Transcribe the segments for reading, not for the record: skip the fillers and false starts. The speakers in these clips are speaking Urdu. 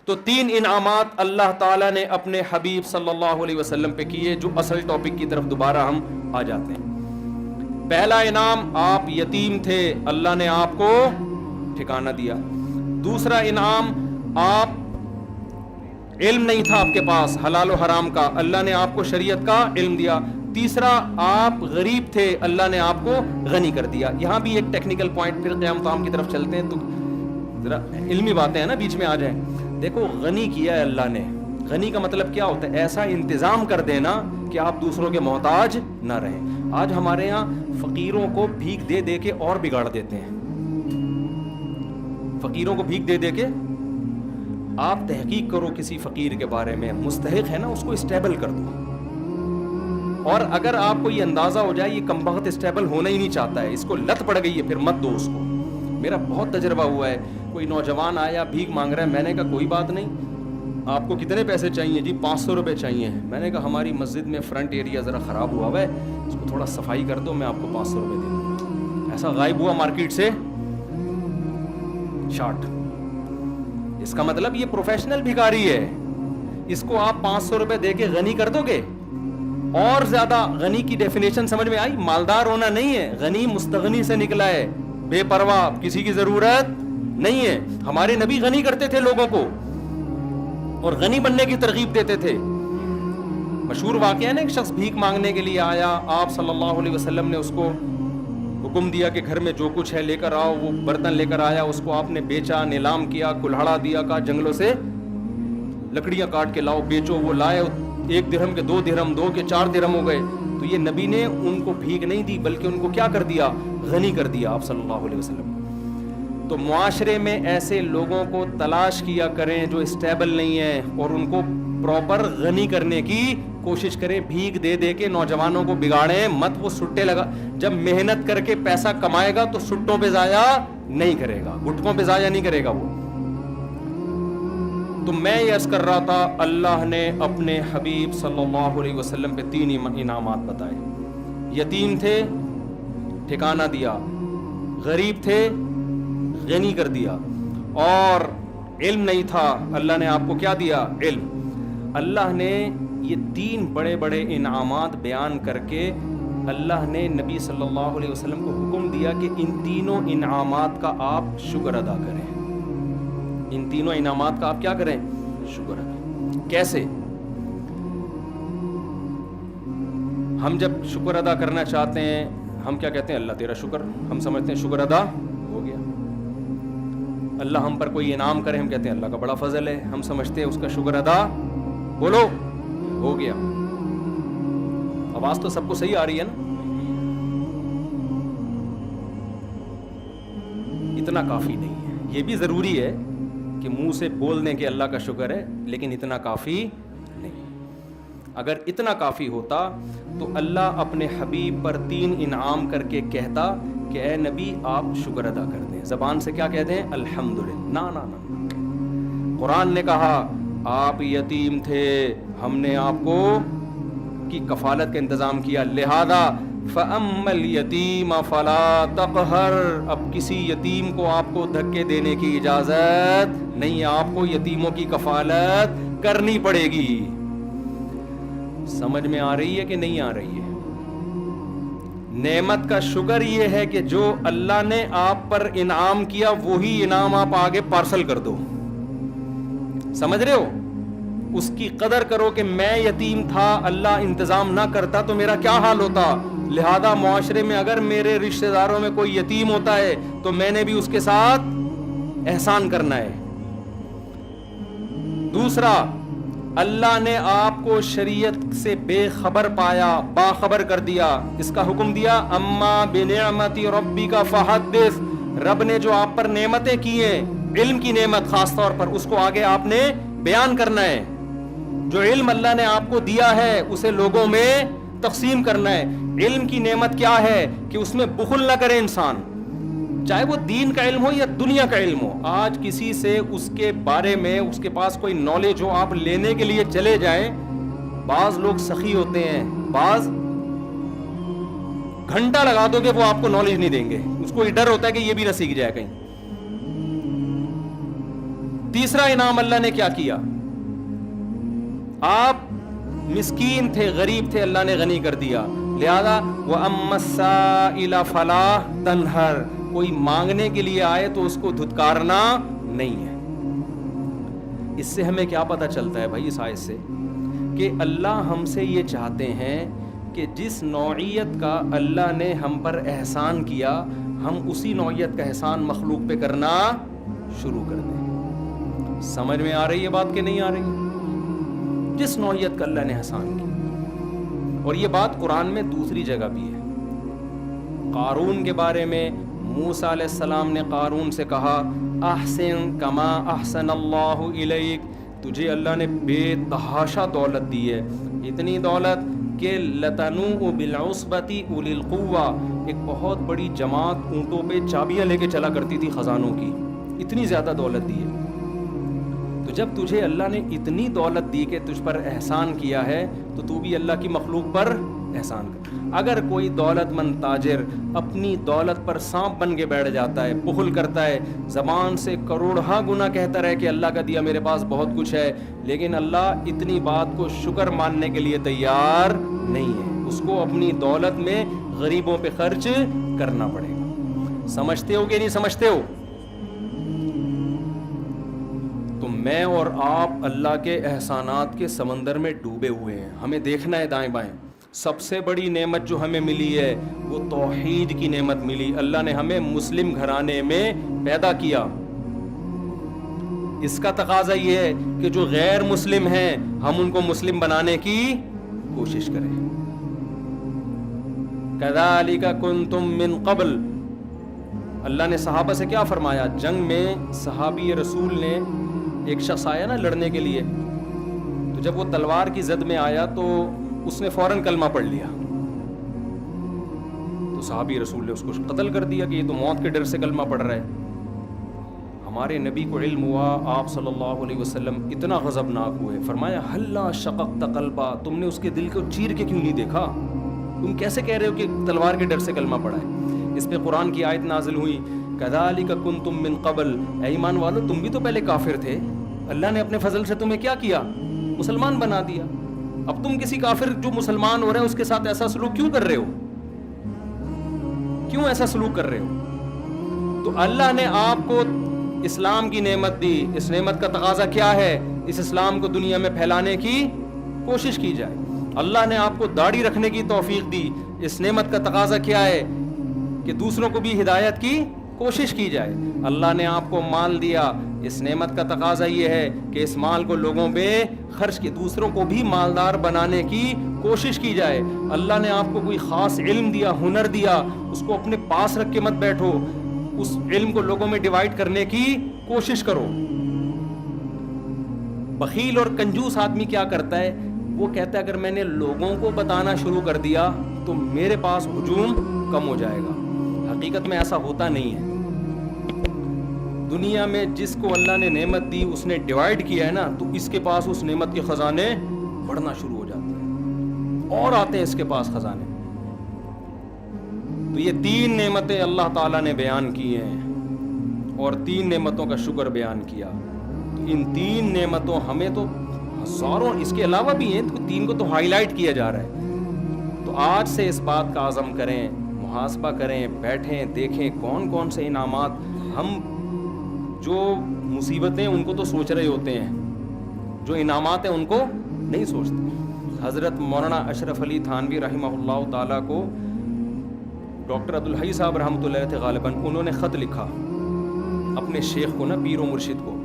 تو 3 انعامات اللہ تعالیٰ نے اپنے حبیب صلی اللہ علیہ وسلم پہ کیے، جو اصل ٹاپک کی طرف دوبارہ ہم آ جاتے ہیں۔ پہلا انعام، آپ یتیم تھے، اللہ نے آپ کو ٹھکانہ دیا۔ دوسرا انعام، آپ علم نہیں تھا آپ کے پاس حلال و حرام کا، اللہ نے آپ کو شریعت کا علم دیا۔ تیسرا، آپ غریب تھے، اللہ نے آپ کو غنی کر دیا۔ یہاں بھی ایک ٹیکنیکل پوائنٹ، پھر قیام طعام کی طرف چلتے ہیں تو ذرا علمی باتیں ہیں نا بیچ میں آ جائیں۔ دیکھو، غنی کیا ہے اللہ نے۔ غنی کا مطلب کیا ہوتا ہے؟ ایسا انتظام کر دینا کہ آپ دوسروں کے محتاج نہ رہیں۔ آج ہمارے یہاں فقیروں کو بھیک دے دے کے اور بگاڑ دیتے ہیں۔ فقیروں کو بھیک دے دے کے، آپ تحقیق کرو کسی فقیر کے بارے میں، مستحق ہے نا، اس کو اسٹیبل کر دو۔ اور اگر آپ کو یہ اندازہ ہو جائے یہ کمبخت اسٹیبل ہونا ہی نہیں چاہتا ہے، اس کو لت پڑ گئی ہے، پھر مت دو اس کو۔ میرا بہت تجربہ ہوا ہے، کوئی نوجوان آیا بھیک مانگ رہا ہے، میں نے کہا کوئی بات نہیں، آپ کو کتنے پیسے چاہیے؟ جی 500 روپے چاہیے۔ میں نے کہا ہماری مسجد میں فرنٹ ایریا ذرا خراب ہوا ہے، اس کو تھوڑا صفائی کر دو، میں آپ کو 500 روپے دے دوں۔ ایسا غائب ہوا مارکیٹ سے شارٹ۔ اس کا مطلب یہ پروفیشنل بھکاری ہے، اس کو آپ 500 روپے دے کے غنی کر دو گے۔ اور زیادہ غنی کی ڈیفینیشن سمجھ میں آئی؟ مالدار ہونا نہیں ہے، غنی مستغنی سے نکلا ہے، بے پرواہ، کسی کی ضرورت نہیں ہے۔ ہمارے نبی غنی کرتے تھے لوگوں کو اور غنی بننے کی ترغیب دیتے تھے۔ مشہور واقعہ ہے نا، ایک شخص بھیک مانگنے کے لیے آیا، آپ صلی اللہ علیہ وسلم نے اس کو حکم دیا کہ گھر میں جو کچھ ہے لے کر آؤ۔ وہ برتن لے کر آیا، اس کو آپ نے بیچا، نیلام کیا، کلہاڑا دیا، کہا جنگلوں سے لکڑیاں کاٹ کے لاؤ بیچو۔ وہ لائے، 1 درہم کے 2 درہم، 2 کے 4 درہم ہو گئے۔ تو یہ نبی نے ان کو بھیک نہیں دی، بلکہ ان کو کیا کر دیا؟ غنی کر دیا آپ صلی اللہ علیہ وسلم۔ تو معاشرے میں ایسے لوگوں کو تلاش کیا کریں جو اسٹیبل نہیں ہیں، اور ان کو پراپر غنی کرنے کی کوشش کریں۔ بھیک دے دے کے نوجوانوں کو بگاڑیں مت۔ وہ سٹے لگا، جب محنت کر کے پیسہ کمائے گا تو سٹوں پہ ضائع نہیں کرے گا، گٹکوں پہ ضائع نہیں کرے گا وہ۔ تو میں یہ عرض کر رہا تھا، اللہ نے اپنے حبیب صلی اللہ علیہ وسلم پہ 3 انعامات بتائے۔ یتیم تھے، ٹھکانہ دیا، غریب تھے، غنی کر دیا، اور علم نہیں تھا، اللہ نے آپ کو کیا دیا؟ علم۔ اللہ نے یہ 3 بڑے بڑے انعامات بیان کر کے اللہ نے نبی صلی اللہ علیہ وسلم کو حکم دیا کہ ان تینوں انعامات کا آپ شکر ادا کریں۔ ان تینوں انعامات کا آپ کیا کریں؟ شکر ادا۔ کیسے؟ ہم جب شکر ادا کرنا چاہتے ہیں، ہم کیا کہتے ہیں؟ اللہ تیرا شکر۔ ہم سمجھتے ہیں شکر ادا ہو گیا۔ اللہ ہم پر کوئی انعام کرے، ہم کہتے ہیں اللہ کا بڑا فضل ہے، ہم سمجھتے ہیں اس کا شکر ادا بولو ہو گیا۔ آواز تو سب کو صحیح آ رہی ہے نا؟ اتنا کافی نہیں ہے۔ یہ بھی ضروری ہے کہ منہ سے بول دیں کہ اللہ کا شکر ہے، لیکن اتنا کافی نہیں۔ اگر اتنا کافی ہوتا تو اللہ اپنے حبیب پر 3 انعام کر کے کہتا کہ اے نبی آپ شکر ادا کر دیں۔ زبان سے کیا کہہ دیں؟ الحمدللہ۔ نا نا نا۔ قرآن نے کہا آپ یتیم تھے، ہم نے آپ کو کی کفالت کا انتظام کیا، لہذا فَأَمَّا الْيَتِيمَ فَلَا تَقْهَرْ۔ اب کسی یتیم کو آپ کو دھکے دینے کی اجازت نہیں ہے، آپ کو یتیموں کی کفالت کرنی پڑے گی۔ سمجھ میں آ رہی ہے کہ نہیں آ رہی ہے؟ نعمت کا شکر یہ ہے کہ جو اللہ نے آپ پر انعام کیا وہی انعام آپ آگے پارسل کر دو۔ سمجھ رہے ہو؟ اس کی قدر کرو کہ میں یتیم تھا، اللہ انتظام نہ کرتا تو میرا کیا حال ہوتا۔ لہذا معاشرے میں اگر میرے رشتہ داروں میں کوئی یتیم ہوتا ہے تو میں نے بھی اس کے ساتھ احسان کرنا ہے۔ دوسرا، اللہ نے آپ کو شریعت سے بے خبر پایا، باخبر کر دیا، اس کا حکم دیا اما بنعمت ربک فحدث۔ رب نے جو آپ پر نعمتیں کی ہیں، علم کی نعمت خاص طور پر، اس کو آگے آپ نے بیان کرنا ہے۔ جو علم اللہ نے آپ کو دیا ہے اسے لوگوں میں تقسیم کرنا ہے۔ علم کی نعمت کیا ہے کہ اس میں بخل نہ کرے انسان، چاہے وہ دین کا علم ہو یا دنیا کا علم ہو۔ آج کسی سے اس کے بارے میں اس کے پاس کوئی نالج ہو، آپ لینے کے لیے چلے جائیں، بعض لوگ سخی ہوتے ہیں، بعض گھنٹہ لگا دو گے وہ آپ کو نالج نہیں دیں گے، اس کو یہ ڈر ہوتا ہے کہ یہ بھی نہ سیکھ جائے کہیں۔ تیسرا انعام اللہ نے کیا کیا؟ آپ مسکین تھے، غریب تھے، اللہ نے غنی کر دیا. لہذا وَأَمَّا السَّائِلَ فَلَا تَنْهَرْ، کوئی مانگنے کے لیے آئے تو اس کو دھتکارنا نہیں ہے. اس سے ہمیں کیا پتہ چلتا ہے بھائی، اس آیت سے، کہ اللہ ہم سے یہ چاہتے ہیں کہ جس نوعیت کا اللہ نے ہم پر احسان کیا، ہم اسی نوعیت کا احسان مخلوق پہ کرنا شروع کر دیں. سمجھ میں آ رہی ہے بات کہ نہیں آ رہی؟ جس نوعیت کا اللہ نے احسان کیا. اور یہ بات قرآن میں دوسری جگہ بھی ہے. قارون کے بارے میں موسیٰ علیہ السلام نے قارون سے کہا احسن کما احسن اللہ الیک، تجھے اللہ نے بے تحاشا دولت دی ہے، اتنی دولت کہ لتنوء بالعصبۃ اولی القوہ، ایک بہت بڑی جماعت اونٹوں پہ چابیاں لے کے چلا کرتی تھی خزانوں کی، اتنی زیادہ دولت دی ہے. تو جب تجھے اللہ نے اتنی دولت دی کہ تجھ پر احسان کیا ہے، تو تو بھی اللہ کی مخلوق پر احسان کر. اگر کوئی دولت مند تاجر اپنی دولت پر سانپ بن کے بیٹھ جاتا ہے، بخل کرتا ہے، زبان سے کروڑہا گنا کہتا رہے کہ اللہ کا دیا میرے پاس بہت کچھ ہے، لیکن اللہ اتنی بات کو شکر ماننے کے لیے تیار نہیں ہے، اس کو اپنی دولت میں غریبوں پہ خرچ کرنا پڑے گا. سمجھتے ہو کہ نہیں سمجھتے ہو؟ تو میں اور آپ اللہ کے احسانات کے سمندر میں ڈوبے ہوئے ہیں. ہمیں دیکھنا ہے دائیں بائیں. سب سے بڑی نعمت جو ہمیں ملی ہے وہ توحید کی نعمت ملی. اللہ نے ہمیں مسلم گھرانے میں پیدا کیا. اس کا تقاضا یہ ہے کہ جو غیر مسلم ہیں ہم ان کو مسلم بنانے کی کوشش کریں. كَذَلِكَ كُنْتُم مِّن قَبْلُ، اللہ نے صحابہ سے کیا فرمایا؟ جنگ میں صحابی رسول نے، ایک شخص آیا نا لڑنے کے لیے، تو جب وہ تلوار کی زد میں آیا تو اس نے فوراً کلمہ پڑھ لیا. تو صحابی رسول نے اس کو قتل کر دیا کہ یہ تو موت کے ڈر سے کلمہ پڑھ رہا ہے. ہمارے نبی کو علم ہوا، آپ صلی اللہ علیہ وسلم اتنا غضبناک ہوئے، فرمایا ہلا شققت قلبا، تم نے اس کے دل کو چیر کے کیوں نہیں دیکھا؟ تم کیسے کہہ رہے ہو کہ تلوار کے ڈر سے کلمہ پڑھا ہے؟ اس پہ قرآن کی آیت نازل ہوئی کذالک کنتم من قبل، اے ایمان والو تم بھی تو پہلے کافر تھے، اللہ نے اپنے فضل سے تمہیں کیا کیا؟ مسلمان بنا دیا. اب تم کسی کافر جو مسلمان ہو رہے ہیں اس کے ساتھ ایسا سلوک کیوں کر رہے ہو؟ کیوں ایسا سلوک کر رہے ہو؟ تو اللہ نے آپ کو اسلام کی نعمت دی. اس نعمت کا تقاضا کیا ہے؟ اس اسلام کو دنیا میں پھیلانے کی کوشش کی جائے. اللہ نے آپ کو داڑھی رکھنے کی توفیق دی. اس نعمت کا تقاضا کیا ہے؟ کہ دوسروں کو بھی ہدایت کی کوشش کی جائے. اللہ نے آپ کو مال دیا. اس نعمت کا تقاضا یہ ہے کہ اس مال کو لوگوں پہ خرچ کی، دوسروں کو بھی مالدار بنانے کی کوشش کی جائے. اللہ نے آپ کو کوئی خاص علم دیا، ہنر دیا، اس کو اپنے پاس رکھ کے مت بیٹھو، اس علم کو لوگوں میں ڈیوائیڈ کرنے کی کوشش کرو. بخیل اور کنجوس آدمی کیا کرتا ہے؟ وہ کہتا ہے اگر میں نے لوگوں کو بتانا شروع کر دیا تو میرے پاس ہجوم کم ہو جائے گا. حقیقت میں ایسا ہوتا نہیں ہے. دنیا میں جس کو اللہ نے نعمت دی اس نے ڈیوائیڈ کیا ہے نا، تو اس کے پاس اس نعمت کے خزانے بڑھنا شروع ہو جاتے ہیں اور آتے ہیں اس کے پاس خزانے. تو یہ 3 نعمتیں اللہ تعالیٰ نے بیان کی ہیں اور 3 نعمتوں کا شکر بیان کیا. تو ان 3 نعمتوں ہمیں تو ہزاروں اس کے علاوہ بھی ہیں، تو 3 کو تو ہائی لائٹ کیا جا رہا ہے. تو آج سے اس بات کا عزم کریں، محاسبہ کریں، بیٹھیں دیکھیں کون کون سے انعامات. ہم جو مصیبتیں ان کو تو سوچ رہے ہوتے ہیں، جو انعامات ہیں ان کو نہیں سوچتے. حضرت مولانا اشرف علی تھانوی رحمہ اللہ تعالیٰ کو ڈاکٹر عبدالحی صاحب رحمۃ اللہ علیہ غالباً انہوں نے خط لکھا اپنے شیخ کو نا، پیر و مرشد کو.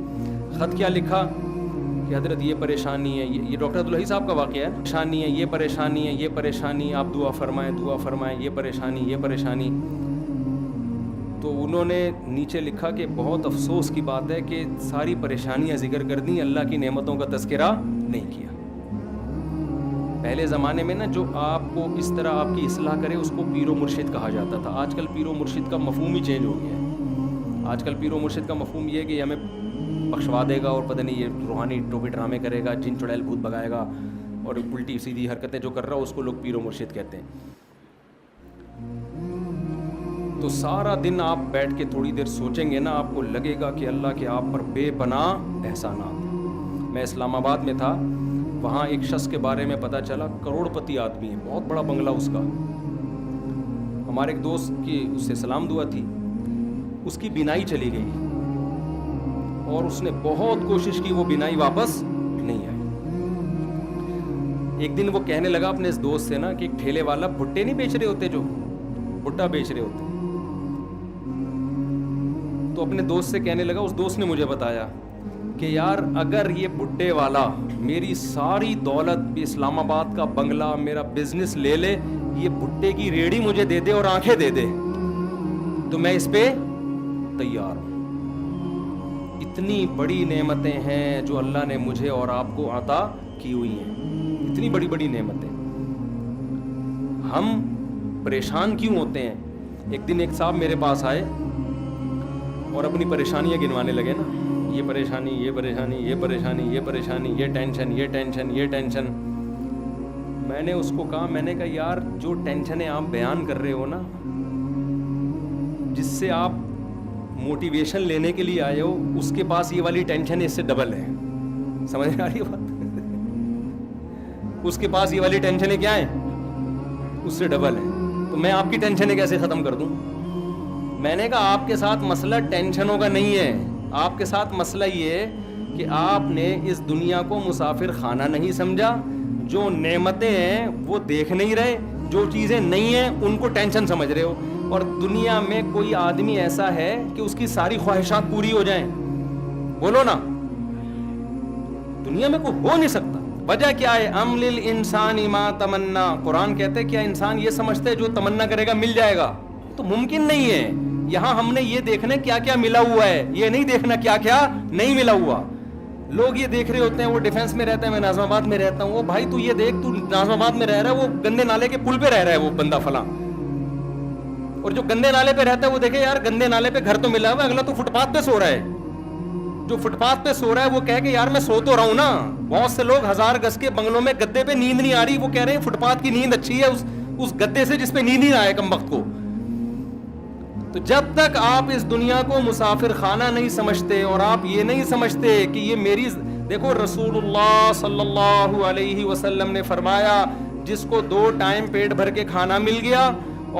خط کیا لکھا کہ حضرت یہ پریشانی ہے، یہ ڈاکٹر عبدالحی صاحب کا واقعہ ہے، پریشانی ہے، یہ پریشانی ہے، یہ پریشانی، آپ دعا فرمائیں دعا فرمائیں، یہ پریشانی یہ پریشانی. تو انہوں نے نیچے لکھا کہ بہت افسوس کی بات ہے کہ ساری پریشانیاں ذکر کر دیں، اللہ کی نعمتوں کا تذکرہ نہیں کیا. پہلے زمانے میں نا جو آپ کو اس طرح آپ کی اصلاح کرے اس کو پیر و مرشد کہا جاتا تھا. آج کل پیر و مرشد کا مفہوم ہی چینج ہو گیا ہے. آج کل پیر و مرشد کا مفہوم یہ ہے کہ ہمیں بخشوا دے گا اور پتہ نہیں یہ روحانی ٹوپی ڈرامے کرے گا، جن چڑیل بھوت بگائے گا، اور الٹی سیدھی حرکتیں جو کر رہا ہو اس کو لوگ پیر و مرشد کہتے ہیں. تو سارا دن آپ بیٹھ کے تھوڑی دیر سوچیں گے نا, آپ کو لگے گا کہ اللہ کے آپ پر بے پناہ احسانات ہیں. میں اسلام آباد میں تھا, وہاں ایک شخص کے بارے میں پتہ چلا, کروڑ پتی آدمی ہے, بہت بڑا بنگلہ اس کا. ہمارے ایک دوست کی اس سے سلام دعا تھی, اس کی بینائی چلی گئی اور اس نے بہت کوشش کی, وہ بینائی واپس نہیں آئی. ایک دن وہ کہنے لگا اپنے اس دوست سے نا کہ ایک ٹھیلے والا بھٹے نہیں بیچ رہے ہوتے, جو بھٹا بیچ رہے ہوتے, تو اپنے دوست سے کہنے لگا, اس دوست نے مجھے بتایا کہ یار اگر یہ بھٹے والا میری ساری دولت, اسلام آباد کا بنگلہ, میرا بزنس لے لے, یہ بھٹے کی ریڑھی مجھے دے دے اور آنکھیں دے دے, تو میں اس پہ تیار ہوں. اتنی بڑی نعمتیں ہیں جو اللہ نے مجھے اور آپ کو عطا کی ہوئی ہیں, اتنی بڑی بڑی نعمتیں. ہم پریشان کیوں ہوتے ہیں؟ ایک دن ایک صاحب میرے پاس آئے اور اپنی پریشانیاں گنوانے لگے نا, یہ پریشانی, یہ پریشانی, یہ پریشانی, یہ پریشانی, یہ ٹینشن, یہ ٹینشن, یہ ٹینشن. میں نے اس کو کہا, میں نے کہا یار جو ٹینشنیں آپ بیان کر رہے ہو نا, جس سے آپ موٹیویشن لینے کے لیے آئے ہو, اس کے پاس یہ والی ٹینشن اس سے ڈبل ہے. سمجھ آ رہی ہے بات؟ اس کے پاس یہ والی ٹینشنیں کیا ہیں, اس سے ڈبل ہیں. تو میں آپ کی ٹینشنیں کیسے ختم کر دوں؟ میں نے کہا آپ کے ساتھ مسئلہ ٹینشنوں کا نہیں ہے, آپ کے ساتھ مسئلہ یہ ہے کہ آپ نے اس دنیا کو مسافر خانہ نہیں سمجھا. جو نعمتیں ہیں وہ دیکھ نہیں رہے, جو چیزیں نہیں ہیں ان کو ٹینشن سمجھ رہے ہو. اور دنیا میں کوئی آدمی ایسا ہے کہ اس کی ساری خواہشات پوری ہو جائیں؟ بولو نا, دنیا میں کوئی ہو نہیں سکتا. وجہ کیا ہے؟ ام للانسان ما تمنا. قرآن کہتے ہیں کیا انسان یہ سمجھتا ہے جو تمنا کرے گا مل جائے گا؟ تو ممکن نہیں ہے. یہاں ہم نے یہ دیکھنا کیا کیا ملا ہوا ہے, یہ نہیں دیکھنا کیا کیا نہیں ملا ہوا. لوگ یہ دیکھ رہے ہوتے ہیں, وہ ڈیفینس میں رہتا ہے, میں ناظم آباد میں رہتا ہوں. وہ بھائی تو یہ دیکھ, تو ناظم آباد میں رہ رہا ہے, وہ گندے نالے کے پل پہ رہ رہا ہے وہ بندہ فلاں. اور جو گندے نالے پہ رہتا ہے وہ دیکھے یار گندے نالے پہ گھر تو ملا ہوا ہے, اگلا تو فٹ پاتھ پہ سو رہا ہے. جو فٹ پاتھ پہ سو رہا ہے وہ کہے کہ یار میں سو تو رہا ہوں نا. بہت سے لوگ 1000 گز کے بنگلوں میں گدے پہ نیند نہیں آ رہی, وہ کہہ رہے ہیں فٹ پاتھ کی نیند اچھی ہے اس گدے سے جس پہ نیند نہیں آئے کم وقت کو. تو جب تک آپ اس دنیا کو مسافر خانہ نہیں سمجھتے اور آپ یہ نہیں سمجھتے کہ یہ میری, دیکھو رسول اللہ صلی اللہ علیہ وسلم نے فرمایا جس کو 2 ٹائم پیٹ بھر کے کھانا مل گیا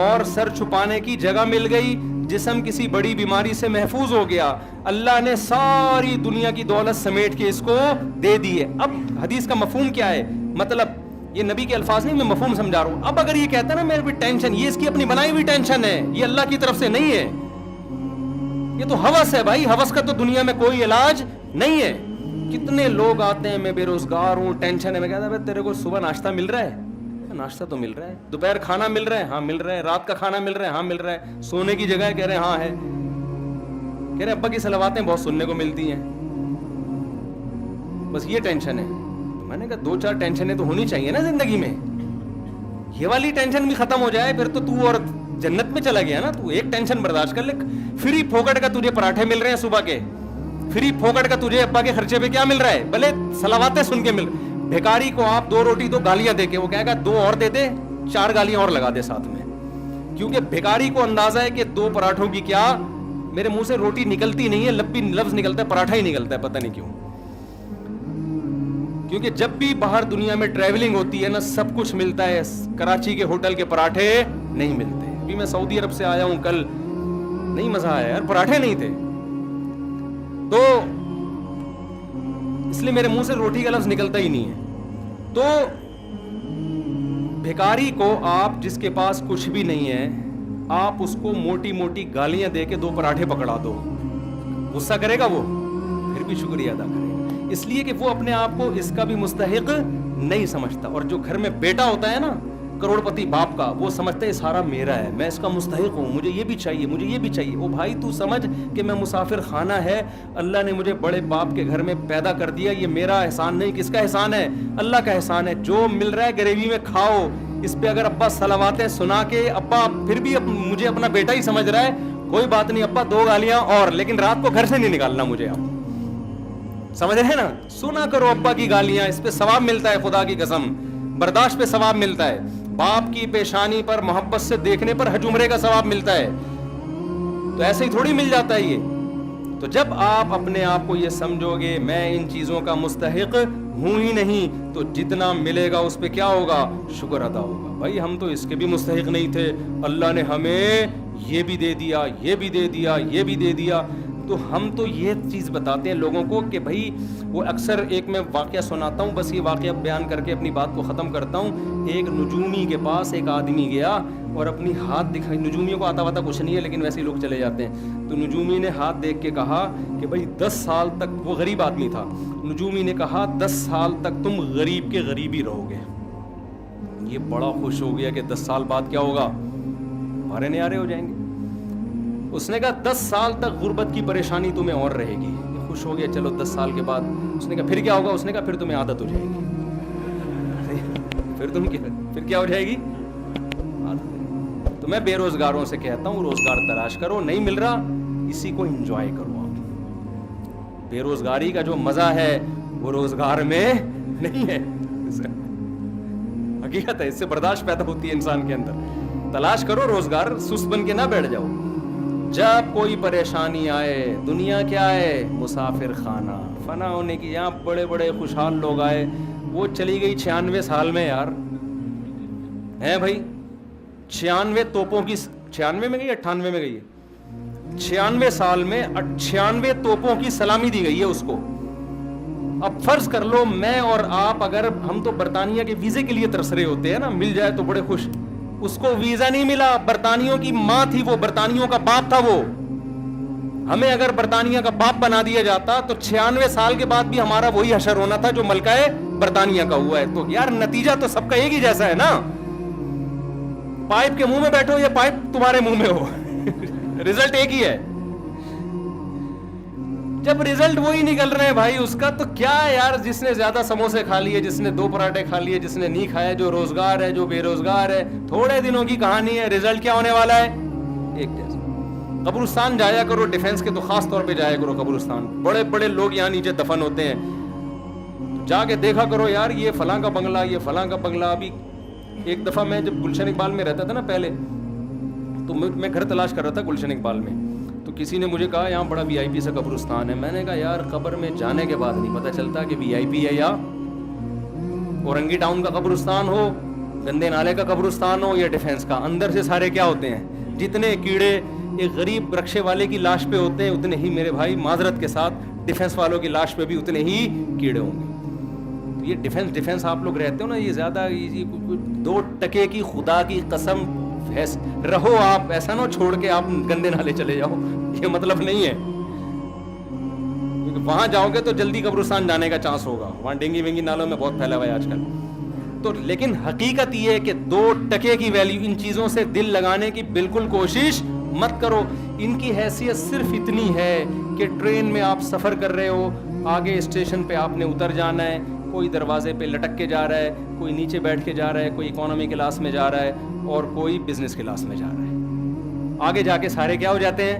اور سر چھپانے کی جگہ مل گئی, جسم کسی بڑی بیماری سے محفوظ ہو گیا, اللہ نے ساری دنیا کی دولت سمیٹ کے اس کو دے دی ہے. اب حدیث کا مفہوم کیا ہے؟ مطلب یہ نبی کے الفاظ نہیں, میں مفہوم سمجھا رہا ہوں. اب اگر یہ کہتا ہے نا میرے بھی ٹینشن, یہ اس کی اپنی بنائی ہوئی ٹینشن ہے, یہ اللہ کی طرف سے نہیں ہے. یہ تو ہوس ہے بھائی, ہوس کا تو دنیا میں کوئی علاج نہیں ہے. کتنے لوگ آتے ہیں میں بے روزگار ہوں, ٹینشن ہے. میں کہتا ہے تیرے کو صبح ناشتہ مل رہا ہے؟ ناشتہ تو مل رہا ہے. دوپہر کھانا مل رہا ہے؟ ہاں مل رہا ہے. رات کا کھانا مل رہا ہے؟ ہاں مل رہا ہے. سونے کی جگہ ہے؟ کہہ رہے ہیں ہاں ہے. کہہ رہے ابا کی صلواتیں بہت سننے کو ملتی ہیں, بس یہ ٹینشن ہے. میں نے کہا 2-4 ٹینشنیں تو ہونی چاہیے نا زندگی میں, یہ والی ٹینشن بھی ختم ہو جائے پھر تو اور جنت میں چلا گیا نا. تو ایک ٹینشن برداشت کر لے. فری پھوکٹ کا تجھے پراٹھے مل رہے ہیں صبح کے, فری پھوکٹ کا تجھے ابا کے خرچے پہ کیا مل رہا ہے, بھلے صلواتیں سن کے مل. بھیکاری کو آپ 2 روٹی 2 گالیاں دے کے, وہ کہے گا 2 اور دے دے, 4 گالیاں اور لگا دے ساتھ میں, کیونکہ بھیکاری کو اندازہ ہے کہ 2 پراٹھوں کی کیا, میرے منہ سے روٹی نکلتی نہیں ہے, لفظ نکلتا ہے پراٹھا ہی نکلتا ہے, پتہ نہیں کیوں. کیونکہ جب بھی باہر دنیا میں ٹریولنگ ہوتی ہے نا سب کچھ ملتا ہے, کراچی کے ہوٹل کے پراٹھے نہیں ملتے. ابھی میں سعودی عرب سے آیا ہوں کل, نہیں مزہ آیا یار, پراٹھے نہیں تھے. تو اس لیے میرے منہ سے روٹی کا لفظ نکلتا ہی نہیں ہے. تو بھیکاری کو آپ جس کے پاس کچھ بھی نہیں ہے, آپ اس کو موٹی موٹی گالیاں دے کے 2 پراٹھے پکڑا دو, غصہ کرے گا وہ, پھر بھی شکریہ ادا کرے گا, اس لیے کہ وہ اپنے آپ کو اس کا بھی مستحق نہیں سمجھتا. اور جو گھر میں بیٹا ہوتا ہے نا کروڑ پتی باپ کا, وہ سمجھتا ہے سارا میرا ہے, میں اس کا مستحق ہوں, مجھے یہ بھی چاہیے, مجھے یہ بھی چاہیے. وہ بھائی تو سمجھ کہ میں مسافر خانہ ہے, اللہ نے مجھے بڑے باپ کے گھر میں پیدا کر دیا, یہ میرا احسان نہیں. کس کا احسان ہے؟ اللہ کا احسان ہے. جو مل رہا ہے گریوی میں کھاؤ. اس پہ اگر ابا صلواتیں سنا کے, ابا پھر بھی مجھے اپنا بیٹا ہی سمجھ رہا ہے, کوئی بات نہیں ابا 2 گالیاں اور, لیکن رات کو گھر سے نہیں نکالنا مجھے. آپ سمجھ رہے ہیں نا, سنا کرو ابا کی گالیاں, اس پہ ثواب ملتا ہے, خدا کی قسم برداشت پہ ثواب ملتا ہے. باپ کی پیشانی پر محبت سے دیکھنے پر حج عمرے کا ثواب ملتا ہے. تو ایسے ہی تھوڑی مل جاتا ہے یہ. تو جب آپ اپنے آپ کو یہ سمجھو گے میں ان چیزوں کا مستحق ہوں ہی نہیں, تو جتنا ملے گا اس پہ کیا ہوگا, شکر ادا ہوگا. بھائی ہم تو اس کے بھی مستحق نہیں تھے, اللہ نے ہمیں یہ بھی دے دیا, یہ بھی دے دیا, یہ بھی دے دیا. تو ہم تو یہ چیز بتاتے ہیں لوگوں کو کہ بھائی وہ اکثر ایک میں واقعہ سناتا ہوں, بس یہ واقعہ بیان کر کے اپنی بات کو ختم کرتا ہوں. ایک نجومی کے پاس ایک آدمی گیا اور اپنی ہاتھ دکھائی, نجومیوں کو آتا واتا کچھ نہیں ہے لیکن ویسے ہی لوگ چلے جاتے ہیں. تو نجومی نے ہاتھ دیکھ کے کہا کہ بھائی 10 سال تک, وہ غریب آدمی تھا, نجومی نے کہا 10 سال تک تم غریب کے غریب ہی رہو گے. یہ بڑا خوش ہو گیا کہ 10 سال بعد کیا ہوگا, ہمارے نیارے ہو جائیں گے. اس نے کہا 10 سال تک غربت کی پریشانی تمہیں اور رہے گی. یہ خوش ہو گیا, چلو 10 سال کے بعد. اس نے کہا پھر کیا ہوگا, اس نے کہا پھر تمہیں عادت ہو جائے گی. پھر کیا ہو جائے گی, عادت. تو میں بے روزگاروں سے کہتا ہوں روزگار تلاش کرو, نہیں مل رہا اسی کو انجوائے کرو. آپ بے روزگاری کا جو مزہ ہے وہ روزگار میں نہیں ہے, حقیقت ہے. اس سے برداشت پیدا ہوتی ہے انسان کے اندر. تلاش کرو روزگار, سست بن کے نہ بیٹھ جاؤ. جب کوئی پریشانی آئے, دنیا کیا ہے, مسافر خانہ, فنا ہونے کی. یہاں بڑے بڑے خوشحال لوگ آئے, وہ چلی گئی 96 سال میں یار, ہیں بھائی 96 توپوں کی, 96 میں گئی 98 میں گئی ہے, 96 سال میں 96 توپوں کی سلامی دی گئی ہے اس کو. اب فرض کر لو میں اور آپ, اگر ہم تو برطانیہ کے ویزے کے لیے ترس رہے ہوتے ہیں نا, مل جائے تو بڑے خوش. اس کو ویزا نہیں ملا, برطانیوں کی ماں تھی وہ, برطانیوں کا باپ تھا وہ. ہمیں اگر برطانیہ کا باپ بنا دیا جاتا تو 96 سال کے بعد بھی ہمارا وہی حشر ہونا تھا جو ملکہ برطانیہ کا ہوا ہے. تو یار نتیجہ تو سب کا ایک ہی جیسا ہے نا. پائپ کے منہ میں بیٹھو یا پائپ تمہارے منہ میں ہو, رزلٹ ایک ہی ہے. جب رزلٹ وہی نکل رہے ہیں بھائی اس کا, تو کیا یار, جس نے زیادہ سموسے کھا لیے, جس نے 2 پراٹھے کھا لیے, جس نے نہیں کھایا, جو روزگار ہے, جو بے روزگار ہے, تھوڑے دنوں کی کہانی ہے. رزلٹ کیا ہونے والا ہے, ایک جیسا. قبرستان جایا کرو ڈیفنس کے, تو خاص طور پہ جایا کرو قبرستان. بڑے بڑے لوگ یہاں نیچے دفن ہوتے ہیں, جا کے دیکھا کرو یار یہ فلاں کا بنگلہ, یہ فلاں کا بنگلہ. ابھی ایک دفعہ میں جب گلشن اقبال میں رہتا تھا نا پہلے, تو میں گھر تلاش کر رہا تھا گلشن اقبال میں. تو کسی نے مجھے کہا یہاں بڑا VIP سا قبرستان ہے. میں نے کہا یار قبر میں جانے کے بعد نہیں پتہ چلتا کہ VIP ہے یا اورنگی ٹاؤن کا قبرستان ہو, گندے نالے کا قبرستان ہو, یا ڈیفنس کا. اندر سے سارے کیا ہوتے ہیں, جتنے کیڑے ایک غریب رکشے والے کی لاش پہ ہوتے ہیں اتنے ہی میرے بھائی معذرت کے ساتھ ڈیفنس والوں کی لاش پہ بھی اتنے ہی کیڑے ہوں گے. تو یہ ڈیفنس آپ لوگ رہتے ہو نا, یہ زیادہ 2 ٹکے کی خدا کی قسم رہو آپ, ایسا نہ چھوڑ کے آپ گندے نالے چلے جاؤ, یہ مطلب نہیں ہے. کیونکہ وہاں جاؤ گے تو جلدی قبرستان جانے کا چانس ہوگا, وہاں ڈینگی وینگی نالوں میں بہت پھیلا ہوا ہے آج کل. تو لیکن حقیقت یہ ہے کہ 2 ٹکے کی ویلیو, ان چیزوں سے دل لگانے کی بالکل کوشش مت کرو. ان کی حیثیت صرف اتنی ہے کہ ٹرین میں آپ سفر کر رہے ہو, آگے اسٹیشن پہ آپ نے اتر جانا ہے, کوئی دروازے پہ لٹک کے جا رہا ہے, کوئی نیچے بیٹھ کے جا رہا ہے, کوئی اکانومی کلاس میں جا رہا ہے, اور کوئی بزنس کلاس میں جا رہا ہے. آگے جا کے سارے کیا ہو جاتے ہیں,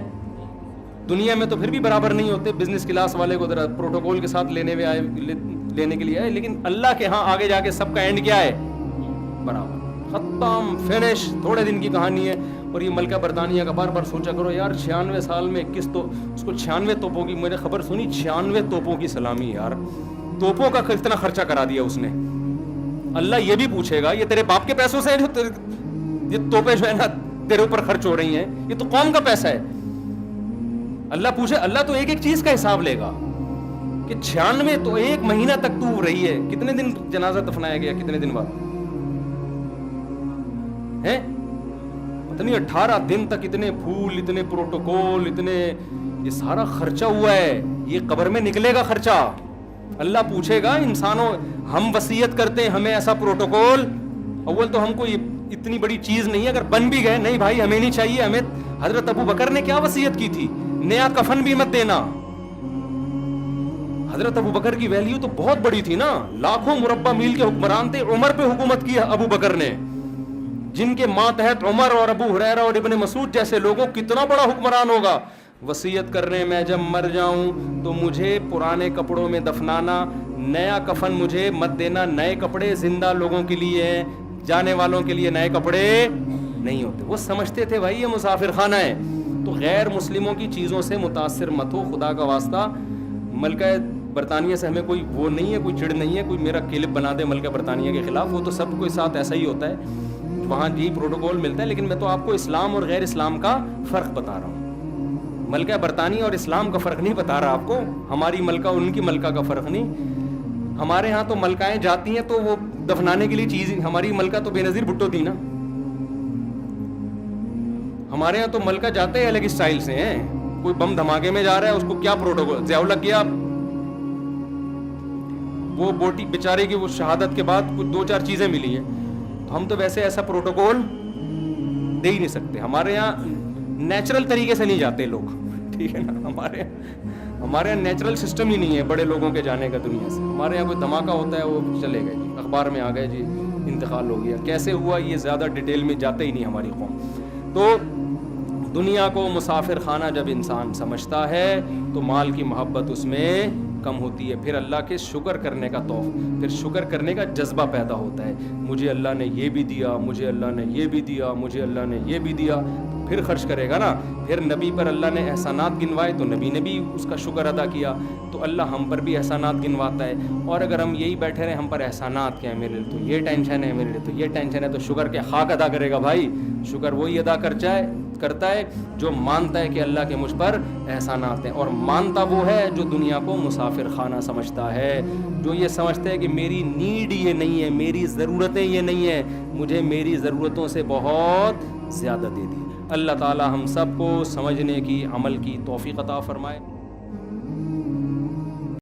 دنیا میں تو پھر بھی برابر نہیں ہوتے. بزنس کلاس والے کو ذرا پروٹوکول کے ساتھ لینے کے لیے آئے, لیکن اللہ کے ہاں آگے جا کے سب کا اینڈ کیا ہے, برابر, ختم, فنش. تھوڑے دن کی کہانی ہے. اور یہ ملکہ برطانیہ کا بار بار سوچا کرو یار 96 سال میں اس کو 96 توپوں کی, میں نے خبر سنی 96 توپوں کی سلامی. یار توپوں کا کتنا خرچہ کرا دیا اس نے. اللہ یہ بھی پوچھے گا یہ تیرے باپ کے پیسوں سے جو یہ توپیں جو ہے نا تیرے اوپر خرچ ہو رہی ہیں, یہ تو قوم کا پیسہ ہے. اللہ پوچھے, اللہ تو ایک ایک چیز کا حساب لے گا کہ 96 تو 1 مہینہ تک تو رہی ہے. کتنے دن جنازہ دفنایا گیا, کتنے دن بعد ہیں, پتہ نہیں 18 دن تک, اتنے پھول, اتنے پروٹوکول, اتنے یہ سارا خرچہ ہوا ہے. یہ قبر میں نکلے گا خرچہ. اللہ پوچھے گا انسانوں, ہم وصیت کرتے ہیں ہمیں ایسا پروٹوکول, اول تو ہم کو اتنی بڑی چیز نہیں ہے, اگر بن بھی گئے نہیں بھائی ہمیں نہیں چاہیے. ہمیں حضرت ابو بکر نے کیا وصیت کی تھی, نیا کفن بھی مت دینا. حضرت ابو بکر کی ویلیو تو بہت بڑی تھی نا, لاکھوں مربع میل کے حکمران تھے. عمر پہ حکومت کی ابو بکر نے, جن کے ماتحت عمر اور ابو ہریرہ اور ابن مسعود جیسے لوگوں, کتنا بڑا حکمران ہوگا. وصیت کر رہے ہیں میں جب مر جاؤں تو مجھے پرانے کپڑوں میں دفنانا, نیا کفن مجھے مت دینا. نئے کپڑے زندہ لوگوں کے لیے ہیں, جانے والوں کے لیے نئے کپڑے نہیں ہوتے. وہ سمجھتے تھے بھائی یہ مسافر خانہ ہے. تو غیر مسلموں کی چیزوں سے متاثر مت ہو خدا کا واسطہ. ملکہ برطانیہ سے ہمیں کوئی وہ نہیں ہے, کوئی چڑ نہیں ہے, کوئی میرا کلپ بنا دے ملکہ برطانیہ کے خلاف, وہ تو سب کے ساتھ ایسا ہی ہوتا ہے, وہاں یہی پروٹوکول ملتا ہے. لیکن میں تو آپ کو اسلام اور غیر اسلام کا فرق بتا رہا ہوں. ملکہ برطانیہ اور اسلام کا فرق نہیں بتا رہا آپ کو, ہماری ملکہ ان کی ملکہ کا فرق نہیں. ہمارے ہاں تو ملکائیں جاتی ہیں تو وہ دفنانے کے لیے چیز, ہماری ملکہ تو بے نظیر بھٹو تھی نا. ہمارے ہاں تو ملکہ جاتے ہیں الگ اسٹائل سے ہیں. کوئی بم دھماکے میں جا رہا ہے, اس کو کیا پروٹوکول, ضیاء الحق کیا وہ بوٹی بیچارے کی وہ شہادت کے بعد کچھ 2-4 چیزیں ملی ہیں. تو ہم تو ویسے ایسا پروٹوکول دے ہی نہیں سکتے. ہمارے یہاں نیچرل طریقے سے نہیں جاتے لوگ, ٹھیک ہے نا. ہمارے یہاں نیچرل سسٹم ہی نہیں ہے بڑے لوگوں کے جانے کا دنیا سے. ہمارے یہاں کوئی دھماکہ ہوتا ہے وہ چلے گئے جی, اخبار میں آ گئے جی انتقال ہو گیا, کیسے ہوا یہ زیادہ ڈیٹیل میں جاتے ہی نہیں ہماری قوم. تو دنیا کو مسافر خانہ جب انسان سمجھتا ہے تو مال کی محبت اس میں کم ہوتی ہے. پھر اللہ کے شکر کرنے کا پھر شکر کرنے کا جذبہ پیدا ہوتا ہے. مجھے اللہ نے یہ بھی دیا, مجھے اللہ نے یہ بھی دیا, مجھے اللہ نے یہ بھی دیا, پھر خرچ کرے گا نا. پھر نبی پر اللہ نے احسانات گنوائے تو نبی نے بھی اس کا شکر ادا کیا, تو اللہ ہم پر بھی احسانات گنواتا ہے. اور اگر ہم یہی بیٹھے رہے ہم پر احسانات کیا ہے, میرے لیے تو یہ ٹینشن ہے, میرے لیے تو یہ ٹینشن ہے, تو شکر کے خاک ادا کرے گا بھائی. شکر وہی ادا کرتا ہے جو مانتا ہے کہ اللہ کے مجھ پر احسانات ہیں. اور مانتا وہ ہے جو دنیا کو مسافر خانہ سمجھتا ہے, جو یہ سمجھتا ہے کہ میری نیڈ یہ نہیں ہے, میری ضرورتیں یہ نہیں ہیں, مجھے میری ضرورتوں سے بہت زیادہ دے دی. اللہ تعالی ہم سب کو سمجھنے کی, عمل کی توفیق عطا فرمائے.